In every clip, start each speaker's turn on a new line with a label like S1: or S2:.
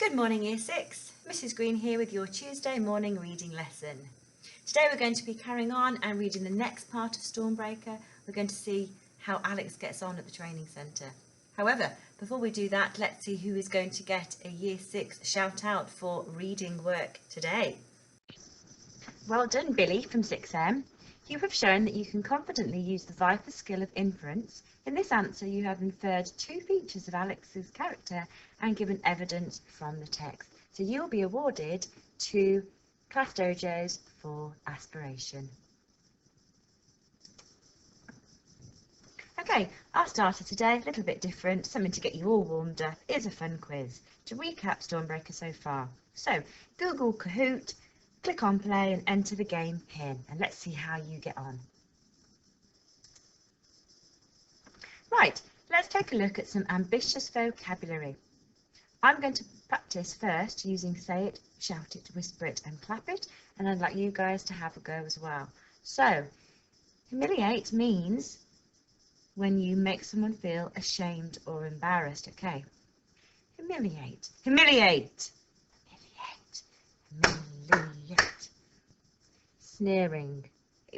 S1: Good morning, Year 6. Mrs. Green here with your Tuesday morning reading lesson. Today we're going to be carrying on and reading the next part of Stormbreaker. We're going to see how Alex gets on at the training centre. However, before we do that, let's see who is going to get a Year 6 shout out for reading work today. Well done, Billy from 6M. You have shown that you can confidently use the Viper skill of inference. In this answer, you have inferred two features of Alex's character and given evidence from the text. So you'll be awarded 2 Class Dojos for aspiration. Okay, our starter today, a little bit different, something to get you all warmed up, is a fun quiz to recap Stormbreaker so far. So, Google Kahoot, click on play and enter the game pin, and let's see how you get on. Right, let's take a look at some ambitious vocabulary. I'm going to practice first using say it, shout it, whisper it and clap it, and I'd like you guys to have a go as well. So, humiliate means when you make someone feel ashamed or embarrassed, okay? Humiliate, humiliate, humiliate, humiliate. Sneering,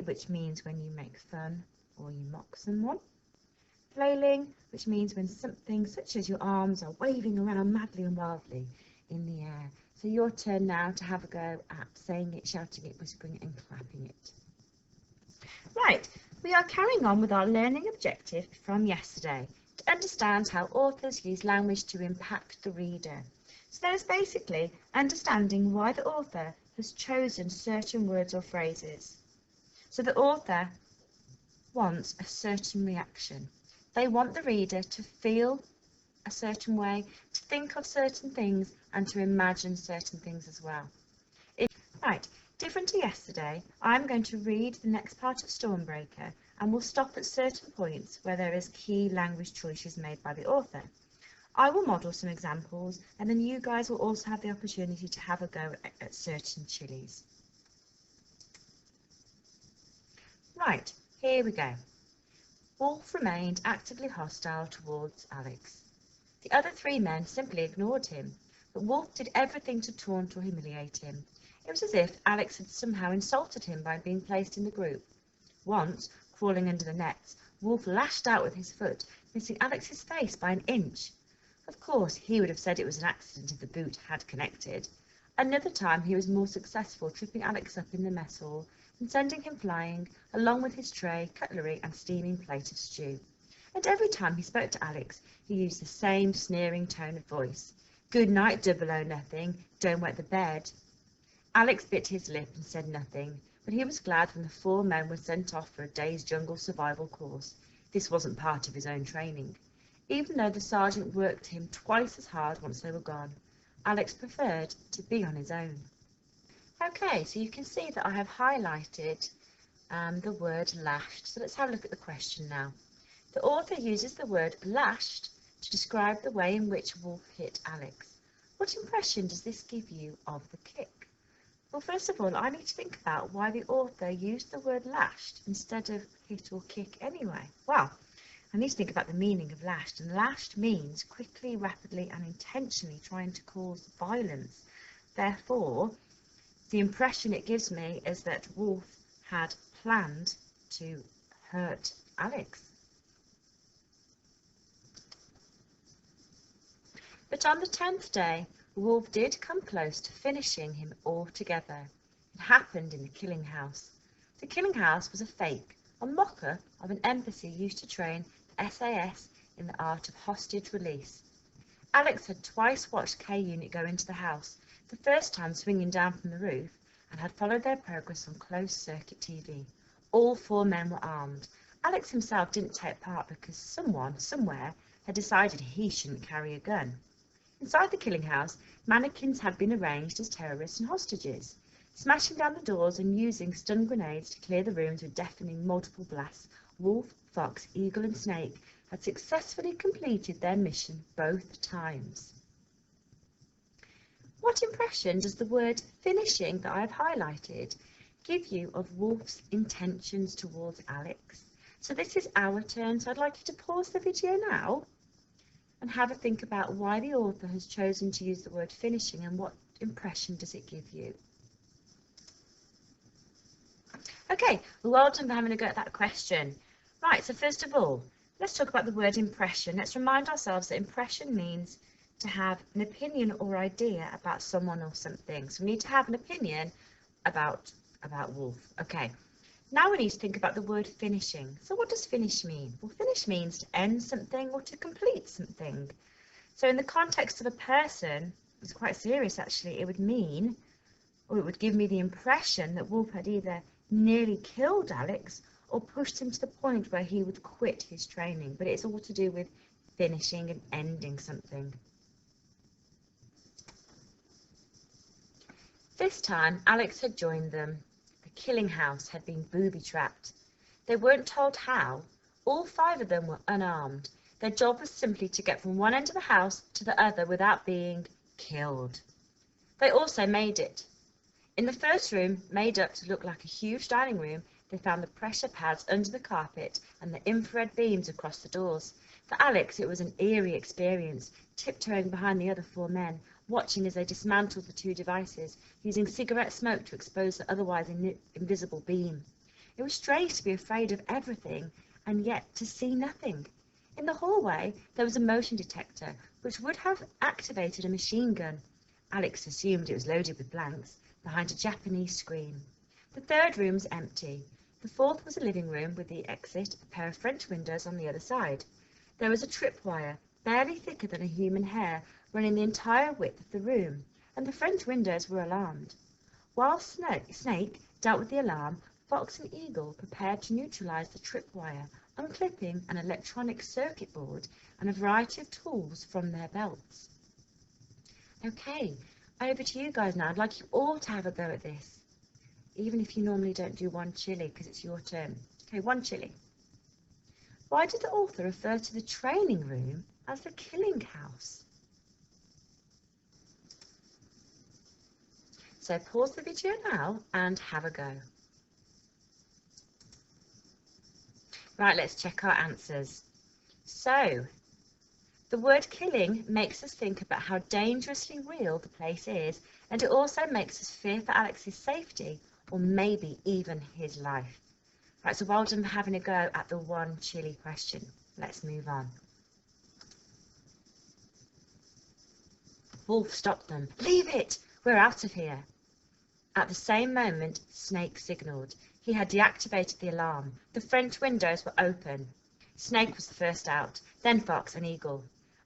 S1: which means when you make fun or you mock someone. Flailing, which means when something such as your arms are waving around madly and wildly in the air. So your turn now to have a go at saying it, shouting it, whispering it and clapping it. Right, we are carrying on with our learning objective from yesterday to understand how authors use language to impact the reader. So there's basically understanding why the author has chosen certain words or phrases. So the author wants a certain reaction. They want the reader to feel a certain way, to think of certain things and to imagine certain things as well. Right, different to yesterday, I'm going to read the next part of Stormbreaker and we'll stop at certain points where there is key language choices made by the author. I will model some examples and then you guys will also have the opportunity to have a go at certain chilies. Right, here we go. Wolf remained actively hostile towards Alex. The other 3 men simply ignored him, but Wolf did everything to taunt or humiliate him. It was as if Alex had somehow insulted him by being placed in the group. Once, crawling under the nets, Wolf lashed out with his foot, missing Alex's face by an inch. Of course, he would have said it was an accident if the boot had connected. Another time he was more successful, tripping Alex up in the mess hall and sending him flying, along with his tray, cutlery and steaming plate of stew. And every time he spoke to Alex, he used the same sneering tone of voice. "Good night, 00nothing, don't wet the bed." Alex bit his lip and said nothing, but he was glad when the 4 men were sent off for a day's jungle survival course. This wasn't part of his own training. Even though the sergeant worked him twice as hard once they were gone, Alex preferred to be on his own. Okay, so you can see that I have highlighted the word lashed. So let's have a look at the question now. The author uses the word lashed to describe the way in which Wolf hit Alex. What impression does this give you of the kick? Well, first of all, I need to think about why the author used the word lashed instead of hit or kick anyway. Well, I need to think about the meaning of lashed, and lashed means quickly, rapidly and intentionally trying to cause violence. Therefore, the impression it gives me is that Wolf had planned to hurt Alex. But on the 10th day, Wolf did come close to finishing him altogether. It happened in the killing house. The killing house was a fake, a mock-up of an embassy used to train the SAS in the art of hostage release. Alex had twice watched K-Unit go into the house, the first time swinging down from the roof, and had followed their progress on closed-circuit TV. All 4 men were armed. Alex himself didn't take part because someone, somewhere, had decided he shouldn't carry a gun. Inside the killing house, mannequins had been arranged as terrorists and hostages. Smashing down the doors and using stun grenades to clear the rooms with deafening multiple blasts, Wolf, Fox, Eagle and Snake had successfully completed their mission both times. What impression does the word finishing that I have highlighted give you of Wolf's intentions towards Alex? So this is our turn, so I'd like you to pause the video now and have a think about why the author has chosen to use the word finishing and what impression does it give you. Okay, well done for having a go at that question. Right, so first of all, let's talk about the word impression. Let's remind ourselves that impression means to have an opinion or idea about someone or something. So we need to have an opinion about Wolf. Okay, now we need to think about the word finishing. So what does finish mean? Well, finish means to end something or to complete something. So in the context of a person, it's quite serious actually, it would mean, or it would give me the impression that Wolf had either nearly killed Alex or pushed him to the point where he would quit his training. But it's all to do with finishing and ending something. This time, Alex had joined them. The killing house had been booby-trapped. They weren't told how. All 5 of them were unarmed. Their job was simply to get from one end of the house to the other without being killed. They also made it. In the first room, made up to look like a huge dining room, they found the pressure pads under the carpet and the infrared beams across the doors. For Alex, it was an eerie experience, tiptoeing behind the other 4 men, watching as they dismantled the 2 devices, using cigarette smoke to expose the otherwise invisible beam. It was strange to be afraid of everything and yet to see nothing. In the hallway, there was a motion detector, which would have activated a machine gun. Alex assumed it was loaded with blanks, behind a Japanese screen. The 3rd room was empty. The 4th was a living room with the exit, a pair of French windows on the other side. There was a tripwire, barely thicker than a human hair, running the entire width of the room, and the French windows were alarmed. While Snake dealt with the alarm, Fox and Eagle prepared to neutralize the tripwire, unclipping an electronic circuit board and a variety of tools from their belts. Okay, over to you guys now. I'd like you all to have a go at this, even if you normally don't do 1 chili because it's your turn. Okay, 1 chili. Why did the author refer to the training room as the killing house? So pause the video now and have a go. Right, let's check our answers. So, the word killing makes us think about how dangerously real the place is, and it also makes us fear for Alex's safety, or maybe even his life. Right, so well done for having a go at the 1 chili question. Let's move on. Wolf stopped them. Leave it! We're out of here. At the same moment, Snake signalled. He had deactivated the alarm. The French windows were open. Snake was the first out, then Fox and Eagle.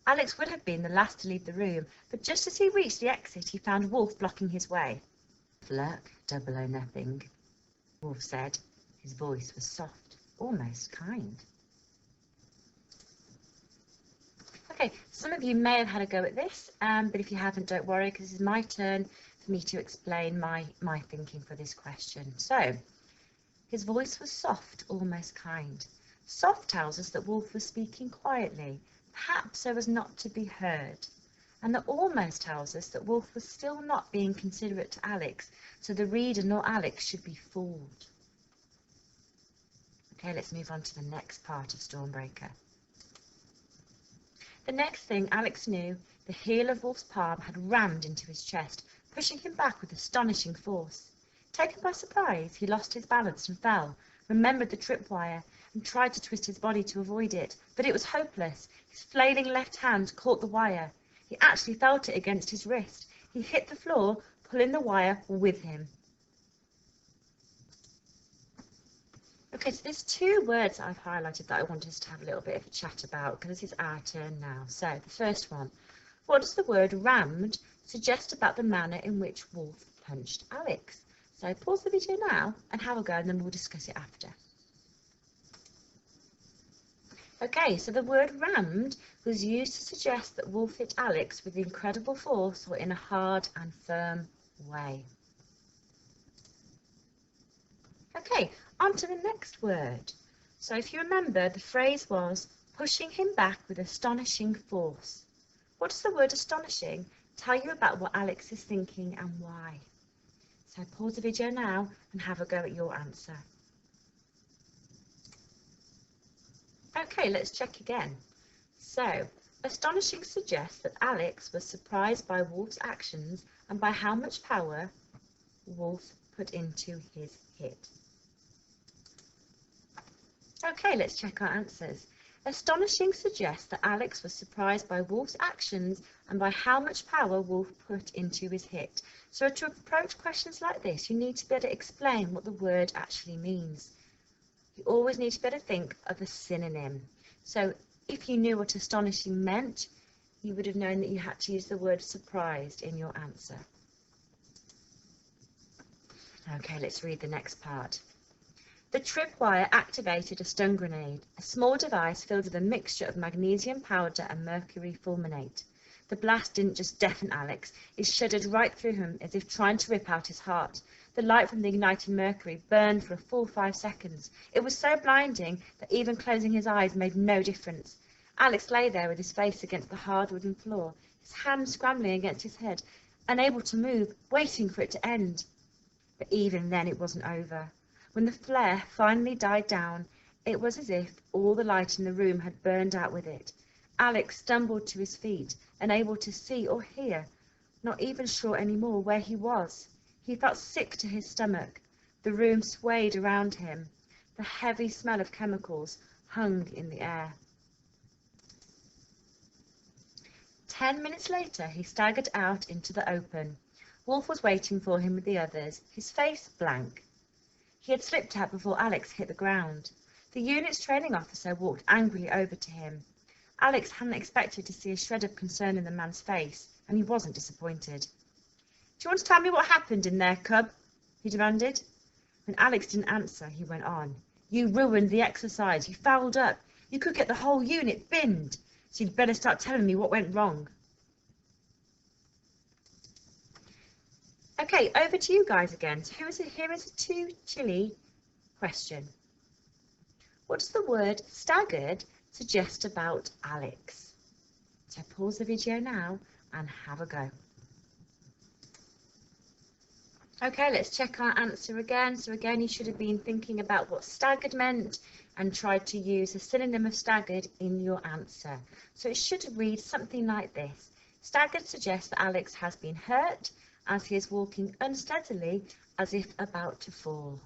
S1: Alex would have been the last to leave the room, but just as he reached the exit, he found Wolf blocking his way. "Luck, 009, Wolf said. His voice was soft, almost kind. Okay, some of you may have had a go at this, but if you haven't, don't worry, because this is my turn for me to explain my thinking for this question. So, his voice was soft, almost kind. Soft tells us that Wolf was speaking quietly, perhaps so as not to be heard. And the almost tells us that Wolf was still not being considerate to Alex, so the reader nor Alex should be fooled. Okay, let's move on to the next part of Stormbreaker. The next thing Alex knew, the heel of Wolf's palm had rammed into his chest, pushing him back with astonishing force. Taken by surprise, he lost his balance and fell, remembered the tripwire, and tried to twist his body to avoid it, but it was hopeless. His flailing left hand caught the wire. He actually felt it against his wrist. He hit the floor, pulling the wire with him. Okay, so there's 2 words I've highlighted that I want us to have a little bit of a chat about, because this is our turn now. So, the first one. What does the word rammed suggest about the manner in which Wolf punched Alex? So, pause the video now and have a go, and then we'll discuss it after. Okay, so the word rammed was used to suggest that Wolf hit Alex with incredible force or in a hard and firm way. Okay, on to the next word. So if you remember, the phrase was pushing him back with astonishing force. What does the word astonishing tell you about what Alex is thinking and why? So pause the video now and have a go at your answer. Okay, let's check again. So, Astonishing suggests that Alex was surprised by Wolf's actions and by how much power Wolf put into his hit. Okay, let's check our answers. Astonishing suggests that Alex was surprised by Wolf's actions and by how much power Wolf put into his hit. So to approach questions like this, you need to be able to explain what the word actually means. You always need to be able to think of a synonym. So if you knew what astonishing meant, you would have known that you had to use the word surprised in your answer. Okay, let's read the next part. The tripwire activated a stun grenade, a small device filled with a mixture of magnesium powder and mercury fulminate. The blast didn't just deafen Alex, it shuddered right through him as if trying to rip out his heart. The light from the ignited mercury burned for a full 5 seconds. It was so blinding that even closing his eyes made no difference. Alex lay there with his face against the hard wooden floor, his hands scrambling against his head, unable to move, waiting for it to end. But even then it wasn't over. When the flare finally died down, it was as if all the light in the room had burned out with it. Alex stumbled to his feet, unable to see or hear, not even sure anymore where he was. He felt sick to his stomach. The room swayed around him. The heavy smell of chemicals hung in the air. 10 minutes later, he staggered out into the open. Wolf was waiting for him with the others, his face blank. He had slipped out before Alex hit the ground. The unit's training officer walked angrily over to him. Alex hadn't expected to see a shred of concern in the man's face, and he wasn't disappointed. "Do you want to tell me what happened in there, cub?" he demanded. When Alex didn't answer, he went on. "You ruined the exercise. You fouled up. You could get the whole unit binned. So you'd better start telling me what went wrong." Okay, over to you guys again. So here is a too chilly question. What does the word staggered suggest about Alex? So pause the video now and have a go. Okay, let's check our answer again. So again, you should have been thinking about what staggered meant and tried to use a synonym of staggered in your answer. So it should read something like this. Staggered suggests that Alex has been hurt as he is walking unsteadily as if about to fall.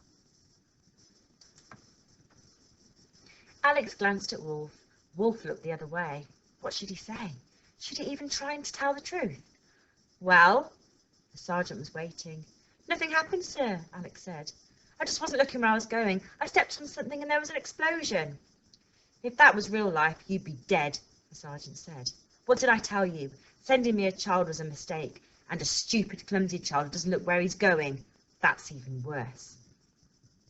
S1: Alex glanced at Wolf. Wolf looked the other way. What should he say? Should he even try to tell the truth? "Well?" The sergeant was waiting. "Nothing happened, sir," Alex said. "I just wasn't looking where I was going. I stepped on something and there was an explosion." "If that was real life, you'd be dead," the sergeant said. "What did I tell you? Sending me a child was a mistake. And a stupid, clumsy child who doesn't look where he's going. That's even worse."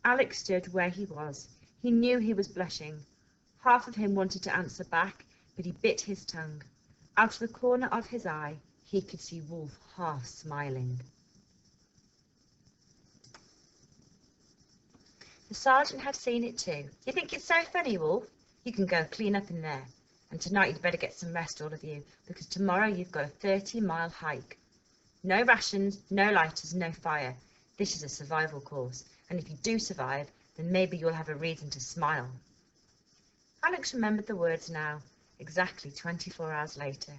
S1: Alex stood where he was. He knew he was blushing. Half of him wanted to answer back, but he bit his tongue. Out of the corner of his eye, he could see Wolf half smiling. The sergeant had seen it too. "You think it's so funny, Wolf? You can go clean up in there. And tonight you'd better get some rest, all of you, because tomorrow you've got a 30-mile hike. No rations, no lighters, no fire. This is a survival course, and if you do survive, then maybe you'll have a reason to smile." Alex remembered the words now, exactly 24 hours later.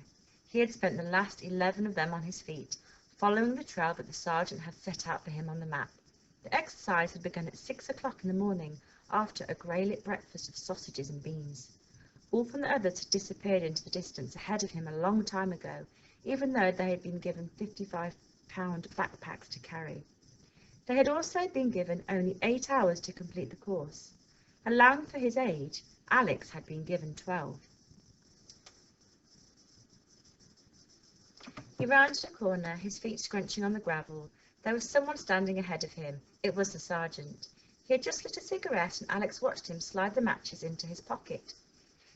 S1: He had spent the last 11 of them on his feet, following the trail that the sergeant had set out for him on the map. The exercise had begun at 6 o'clock in the morning, after a grey-lit breakfast of sausages and beans. Wolf and the others had disappeared into the distance ahead of him a long time ago, even though they had been given 55-pound backpacks to carry. They had also been given only 8 hours to complete the course. Allowing for his age, Alex had been given 12. He rounded a corner, his feet scrunching on the gravel. There was someone standing ahead of him. It was the sergeant. He had just lit a cigarette, and Alex watched him slide the matches into his pocket.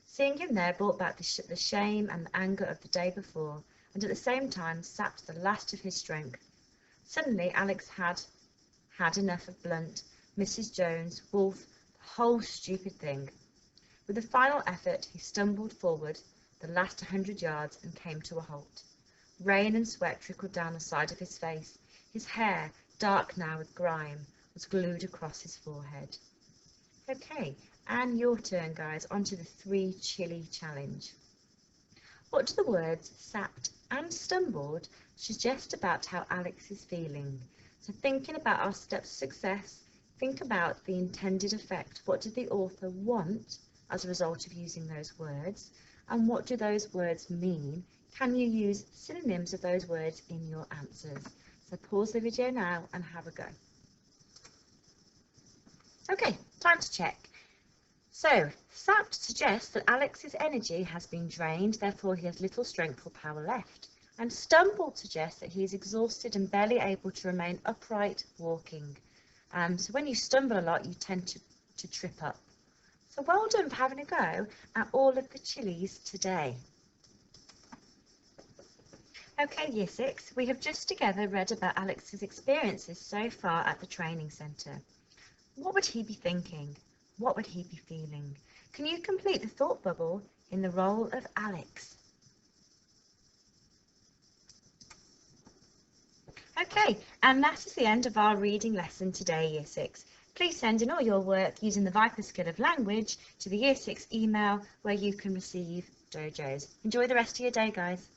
S1: Seeing him there brought back the shame and the anger of the day before, and at the same time sapped the last of his strength. Suddenly Alex had enough of Blunt, Mrs. Jones, Wolf, the whole stupid thing. With a final effort, he stumbled forward the last 100 yards and came to a halt. Rain and sweat trickled down the side of his face. His hair, dark now with grime, was glued across his forehead. Okay, and your turn, guys, onto the 3 chili challenge. What do the words sapped and stumbled suggest about how Alex is feeling? So thinking about our steps to success, think about the intended effect. What did the author want as a result of using those words? And what do those words mean? Can you use synonyms of those words in your answers? So pause the video now and have a go. Okay, time to check. So, sapped suggests that Alex's energy has been drained, therefore he has little strength or power left. And stumbled suggests that he is exhausted and barely able to remain upright walking. So when you stumble a lot, you tend to trip up. So well done for having a go at all of the chilies today. Okay, Year 6, we have just together read about Alex's experiences so far at the training centre. What would he be thinking? What would he be feeling? Can you complete the thought bubble in the role of Alex? Okay, and that is the end of our reading lesson today, Year 6. Please send in all your work using the Viper Skill of Language to the Year 6 email where you can receive dojos. Enjoy the rest of your day, guys.